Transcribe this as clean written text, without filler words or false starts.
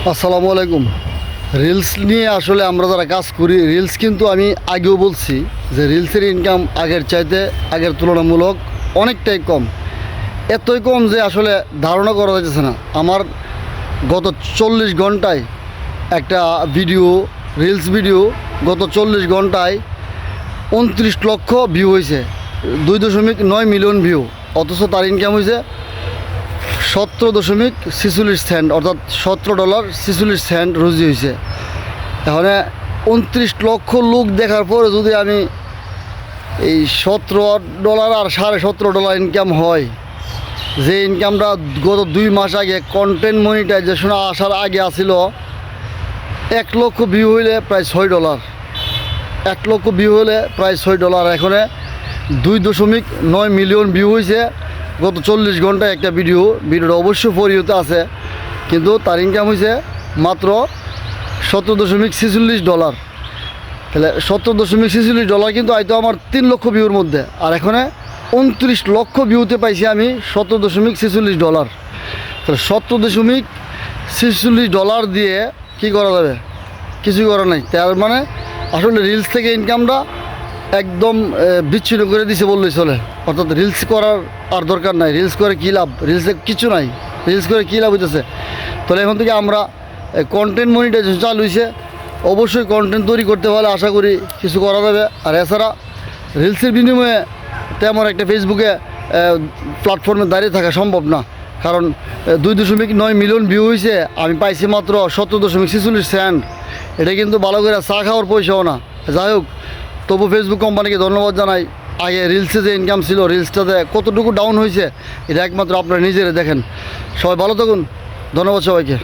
আসসালামু আলাইকুম। রিলস নিয়ে আসলে আমরা যারা কাজ করি, রিলস কিন্তু আমি আগেও বলছি যে রিলসের ইনকাম আগের তুলনামূলক অনেকটাই কম। এতই কম যে আসলে ধারণা করা যাচ্ছে না। আমার গত 40 ঘন্টায় একটা রিলস ভিডিও গত 40 ঘন্টায় 29 লক্ষ ভিউ হয়েছে, 2.9 মিলিয়ন ভিউ। অথচ তার ইনকাম হয়েছে $17.46, অর্থাৎ $17.46 রুজি হয়েছে। এখানে 29 লক্ষ লোক দেখার পরে যদি আমি এই $17 আর $17.5 ইনকাম হয়, যে ইনকামটা গত 2 মাস আগে কন্টেন্ট মনিটাইজেশন আসার আগে আসিল, 1 লক্ষ ভিউ হইলে প্রায় $6, 1 লক্ষ ভিউ হলে প্রায় $6। এখানে 2.9 মিলিয়ন ভিউ হয়েছে গত 40 ঘন্টায় একটা ভিডিওটা অবশ্যই ফরিওতে আছে, কিন্তু তার ইনকাম হয়েছে মাত্র $17.46। তাহলে $17.46 কিন্তু হয়তো আমার 3 লক্ষ ভিউর মধ্যে, আর এখানে 29 লক্ষ ভিউতে পাইছি আমি $17.46। তাহলে $17.46 দিয়ে কি করা যাবে? কিছুই করা নাই। তার মানে আসলে রিলস থেকে ইনকামটা একদম বিচ্ছিন্ন করে দিছে বললেই চলে। অর্থাৎ রিলস করার আর দরকার নাই। রিলস করে কী লাভ? রিলসে কিছু নাই। রিলস করে কী লাভ হইতেছে? তাহলে এখন থেকে আমরা কন্টেন্ট মনিটাইজেশন চালু হয়েছে, অবশ্যই কন্টেন্ট তৈরি করতে পারলে আশা করি কিছু করা যাবে। আর এছাড়া রিলসের বিনিময়ে তেমন একটা ফেসবুকে প্ল্যাটফর্মে দাঁড়িয়ে থাকা সম্ভব না, কারণ 2.9 মিলিয়ন ভিউ হয়েছে, আমি পাইছি মাত্র $17.46। এটা কিন্তু ভালো করে চা খাওয়ার পয়সাও না। যাই হোক, তবু ফেসবুক কোম্পানিকে ধন্যবাদ জানাই। আগে রিলসে যে ইনকাম ছিল, রিলসটাতে কতটুকু ডাউন হয়েছে এটা একমাত্র আপনারা নিজেরা দেখেন। সবাই ভালো থাকুন, ধন্যবাদ সবাইকে।